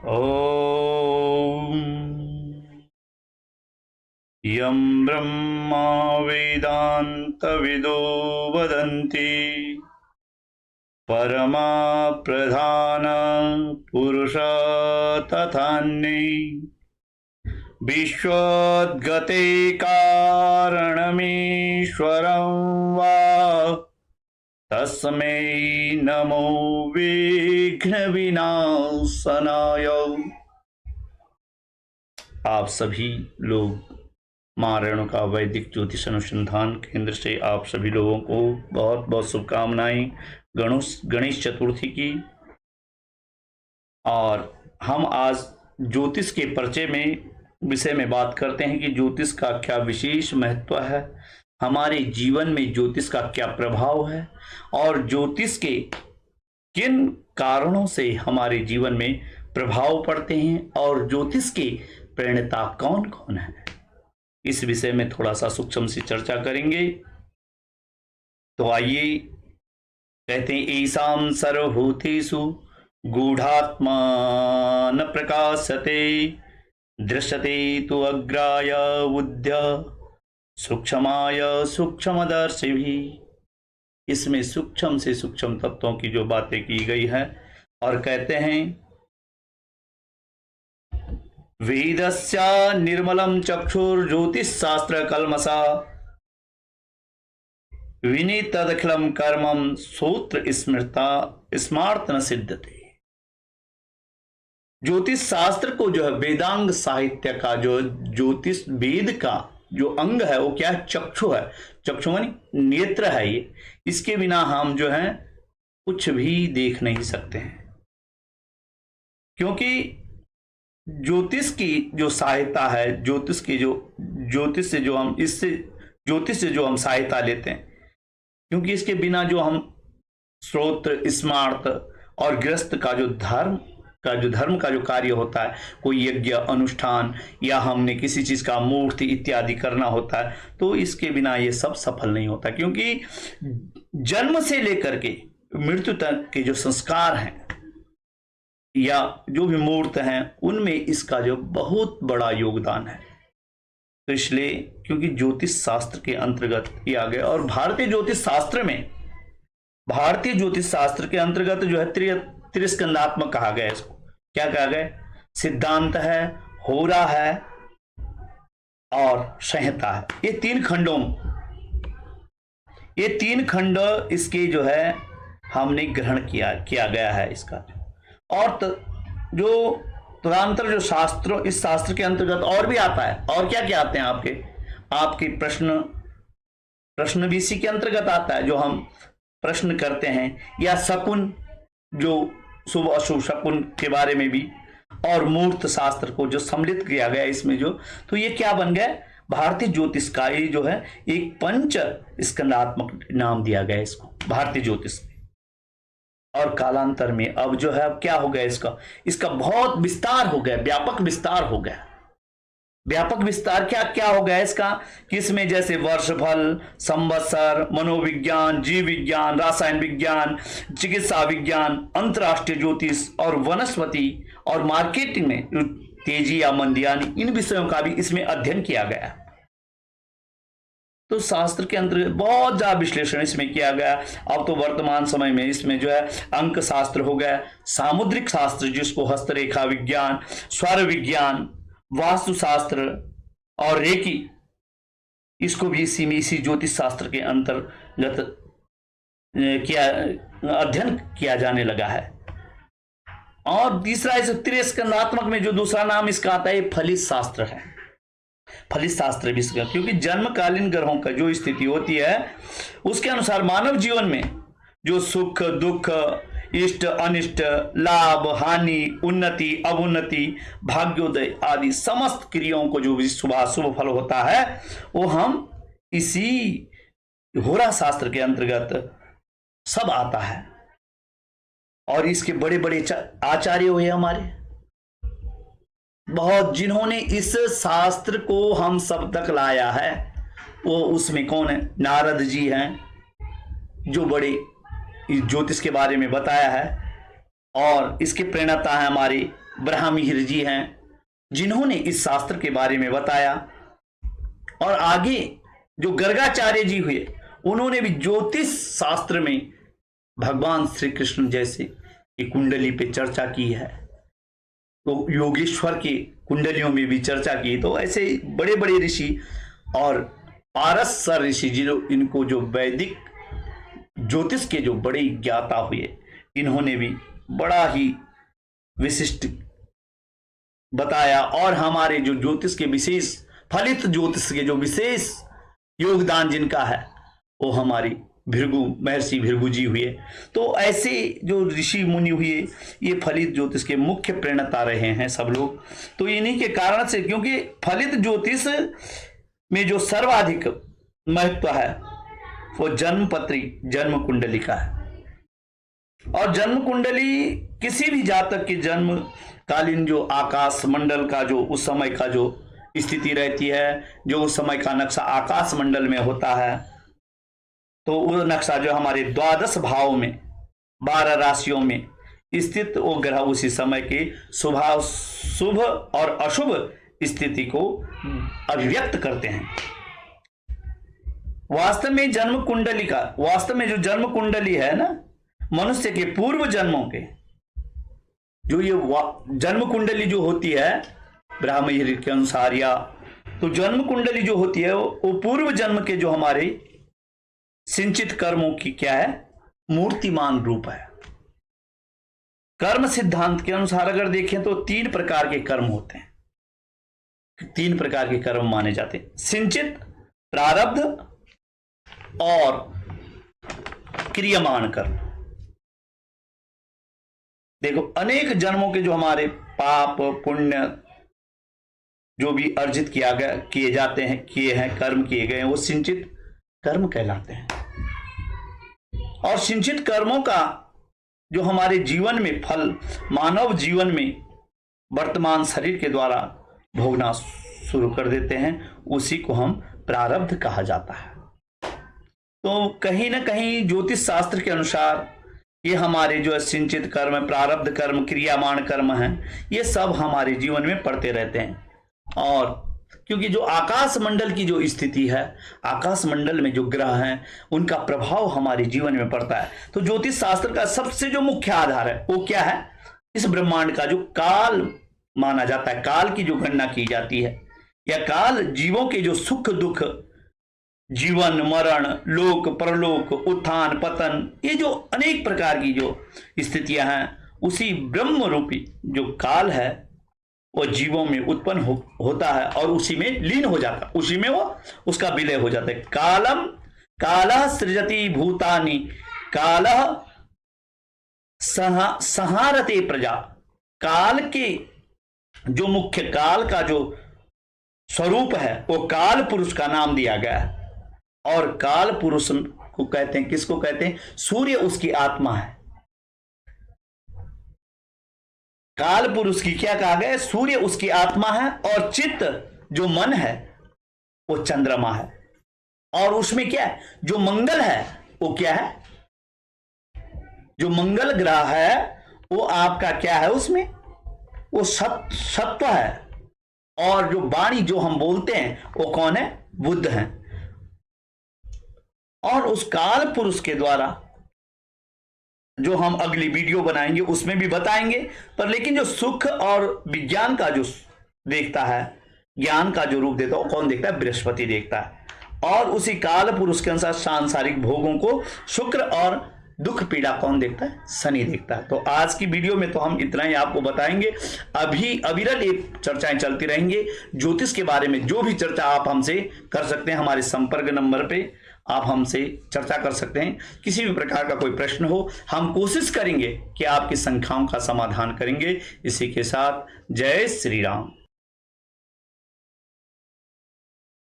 ॐ यं ब्रह्मा वेदान्तविदो वदन्ति परमा प्रधान पुरुष तथान्ये विश्वोद्गते कारणमीश्वरं वा तस्मै नमो विघ्नविनाशनाय। आप सभी लोग मां रेणुका वैदिक ज्योतिष अनुसंधान केंद्र से आप सभी लोगों को बहुत बहुत शुभकामनाएं गणेश चतुर्थी की। और हम आज ज्योतिष के परिचय में विषय में बात करते हैं कि ज्योतिष का क्या विशेष महत्व है, हमारे जीवन में ज्योतिष का क्या प्रभाव है और ज्योतिष के किन कारणों से हमारे जीवन में प्रभाव पड़ते हैं और ज्योतिष के प्रणेता कौन कौन है, इस विषय में थोड़ा सा सूक्ष्म से चर्चा करेंगे। तो आइए, कहते हैं ईशान सर्वभूतेषु गूढ़ात्मा न प्रकाशते दृश्यते तु अग्राय बुद्ध्य सूक्ष्माय सूक्ष्मदर्शिभिः। इसमें सूक्ष्म से सूक्ष्म तत्वों की जो बातें की गई है और कहते हैं वेदस्य निर्मलम चक्षुर ज्योतिष शास्त्र कलमसा विनीतदखिलम कर्मम सूत्र स्मृता स्मार्त न सिद्धते। ज्योतिष शास्त्र को जो है वेदांग साहित्य का जो ज्योतिष वेद का जो अंग है वो क्या है, चक्षु है। चक्षु मानी नेत्र है। ये इसके बिना हम जो है कुछ भी देख नहीं सकते हैं, क्योंकि ज्योतिष की जो सहायता है, ज्योतिष से जो हम सहायता लेते हैं, क्योंकि इसके बिना जो हम श्रोत्र स्मार्त और गृहस्थ का जो धर्म का जो कार्य होता है, कोई यज्ञ अनुष्ठान या हमने किसी चीज का मूर्ति इत्यादि करना होता है, तो इसके बिना ये सब सफल नहीं होता। क्योंकि जन्म से लेकर के मृत्यु तक के जो संस्कार हैं या जो भी मूर्त हैं, उनमें इसका जो बहुत बड़ा योगदान है। तो इसलिए क्योंकि ज्योतिष शास्त्र के अंतर्गत ये आ गया, और भारतीय ज्योतिष शास्त्र के अंतर्गत जो है त्रिस्कंदात्मक कहा गया। इसको क्या कहा गया? सिद्धांत है, होरा है और संहिता है। ये तीन खंड इसके जो है हमने ग्रहण किया गया है इसका। और जो तदंतर जो शास्त्र, इस शास्त्र के अंतर्गत और भी आता है। और क्या क्या आते हैं आपके प्रश्न भी इसी के अंतर्गत आता है, जो हम प्रश्न करते हैं, या शकुन, जो शुभ अशुभ शकुन के बारे में भी, और मूर्त शास्त्र को जो सम्मिलित किया गया इसमें जो, तो ये क्या बन गया? भारतीय ज्योतिष का ये जो है एक पंच स्कंदात्मक नाम दिया गया इसको, भारतीय ज्योतिष। और कालांतर में अब जो है, अब क्या हो गया इसका बहुत विस्तार हो गया, व्यापक विस्तार हो गया। व्यापक विस्तार क्या हो गया इसका, कि इसमें जैसे वर्षफल, संवत्सर, मनोविज्ञान, जीव विज्ञान, रासायन विज्ञान, चिकित्सा विज्ञान, अंतरराष्ट्रीय ज्योतिष और वनस्पति और मार्केटिंग में तेजी या मंदियानी, इन विषयों का भी इसमें अध्ययन किया गया। तो शास्त्र के अंतर्गत बहुत ज्यादा विश्लेषण इसमें किया गया। अब तो वर्तमान समय में इसमें जो है अंक शास्त्र हो गया, सामुद्रिक शास्त्र जिसको हस्तरेखा विज्ञान, स्वर विज्ञान, वास्तुशास्त्र और रेकी, इसको भी इसी ज्योतिष शास्त्र के अंतर्गत अध्ययन किया जाने लगा है। और तीसरा इस त्रिस्कंदात्मक में जो दूसरा नाम इसका आता है, फलित शास्त्र है। फलित शास्त्र भी इसका, क्योंकि जन्मकालीन ग्रहों का जो स्थिति होती है उसके अनुसार मानव जीवन में जो सुख दुख, इष्ट अनिष्ट, लाभ हानि, उन्नति अवुन्नति, भाग्योदय आदि समस्त क्रियाओं को जो भी शुभ फल होता है, वो हम इसी होरा शास्त्र के अंतर्गत सब आता है। और इसके बड़े बड़े आचार्य हुए हमारे बहुत, जिन्होंने इस शास्त्र को हम सब तक लाया है। वो उसमें कौन है? नारद जी हैं, जो बड़े ज्योतिष के बारे में बताया है। और इसके प्रेरणा है हमारे ब्रह्ममिहिर जी हैं, जिन्होंने इस शास्त्र के बारे में बताया। और आगे जो गर्गाचार्य जी हुए, उन्होंने भी ज्योतिष शास्त्र में भगवान श्री कृष्ण जैसे की कुंडली पे चर्चा की है, तो योगेश्वर की कुंडलियों में भी चर्चा की। तो ऐसे बड़े बड़े ऋषि और पारस ऋषि इनको जो वैदिक ज्योतिष के जो बड़े ज्ञाता हुए, इन्होंने भी बड़ा ही विशिष्ट बताया। और हमारे जो ज्योतिष के विशेष, फलित ज्योतिष के जो विशेष योगदान जिनका है, वो हमारी महर्षि भृगु जी हुए। तो ऐसे जो ऋषि मुनि हुए, ये फलित ज्योतिष के मुख्य प्रेरणा रहे हैं सब लोग। तो इन्हीं के कारण से, क्योंकि फलित ज्योतिष में जो सर्वाधिक महत्व है वो जन्मपत्री, जन्म कुंडली का है। और जन्म कुंडली किसी भी जातक के जन्म कालीन जो आकाश मंडल का जो उस समय का जो स्थिति रहती है, जो उस समय का नक्शा आकाश मंडल में होता है, तो वो नक्शा जो हमारे 12 भाव में 12 राशियों में स्थित वो ग्रह उसी समय के शुभ और अशुभ स्थिति को अभिव्यक्त करते हैं। वास्तव में जन्म कुंडली का, वास्तव में जो जन्म कुंडली है ना, मनुष्य के पूर्व जन्मों के जो ये जन्म कुंडली जो होती है ब्रह्ममिहिर के अनुसार, या तो जन्म कुंडली जो होती है वो पूर्व जन्म के जो हमारे सिंचित कर्मों की क्या है, मूर्तिमान रूप है। कर्म सिद्धांत के अनुसार अगर देखें तो 3 प्रकार के कर्म होते हैं, 3 प्रकार के कर्म माने जाते हैं, सिंचित, प्रारब्ध और क्रियमाण कर्म। देखो, अनेक जन्मों के जो हमारे पाप पुण्य जो भी अर्जित किए जाते हैं, किए हैं, कर्म किए गए हैं, वो सिंचित कर्म कहलाते हैं। और सिंचित कर्मों का जो हमारे जीवन में फल, मानव जीवन में वर्तमान शरीर के द्वारा भोगना शुरू कर देते हैं, उसी को हम प्रारब्ध कहा जाता है। तो कहीं ना कहीं ज्योतिष शास्त्र के अनुसार ये हमारे जो सिंचित कर्म, प्रारब्ध कर्म, क्रियामाण कर्म हैं, ये सब हमारे जीवन में पड़ते रहते हैं। और क्योंकि जो आकाश मंडल की जो स्थिति है, आकाश मंडल में जो ग्रह हैं, उनका प्रभाव हमारे जीवन में पड़ता है। तो ज्योतिष शास्त्र का सबसे जो मुख्य आधार है वो क्या है, इस ब्रह्मांड का जो काल माना जाता है, काल की जो गणना की जाती है, या काल जीवों के जो सुख दुख, जीवन मरण, लोक परलोक, उत्थान पतन, ये जो अनेक प्रकार की जो स्थितियां हैं, उसी ब्रह्म रूपी जो काल है वो जीवों में उत्पन्न होता है और उसी में लीन हो जाता है, उसी में वो उसका विलय हो जाता है। कालम कालः सृजति भूतानि कालः संहारते प्रजा। काल के जो मुख्य, काल का जो स्वरूप है वो काल पुरुष का नाम दिया गया है। और काल पुरुष को कहते हैं, किसको कहते हैं, सूर्य उसकी आत्मा है। काल पुरुष की क्या कहा गया, सूर्य उसकी आत्मा है, और चित्त जो मन है वो चंद्रमा है। और उसमें क्या है, जो मंगल है वो क्या है, जो मंगल ग्रह है वो आपका क्या है, उसमें वो सत्व है। और जो वाणी जो हम बोलते हैं वो कौन है, बुद्ध हैं। और उस काल पुरुष के द्वारा जो हम अगली वीडियो बनाएंगे उसमें भी बताएंगे, पर लेकिन जो सुख और विज्ञान का जो देखता है, ज्ञान का जो रूप देता है, वो कौन देखता है, बृहस्पति देखता है। और उसी काल पुरुष के अनुसार सांसारिक भोगों को शुक्र और दुख पीड़ा कौन देखता है, शनि देखता है। तो आज की वीडियो में तो हम इतना ही आपको बताएंगे। अभी अविरत ये चर्चाएं चलती रहेंगे ज्योतिष के बारे में। जो भी चर्चा आप हमसे कर सकते हैं, हमारे संपर्क नंबर पे आप हमसे चर्चा कर सकते हैं। किसी भी प्रकार का कोई प्रश्न हो, हम कोशिश करेंगे कि आपकी शंकाओं का समाधान करेंगे। इसी के साथ जय श्री राम।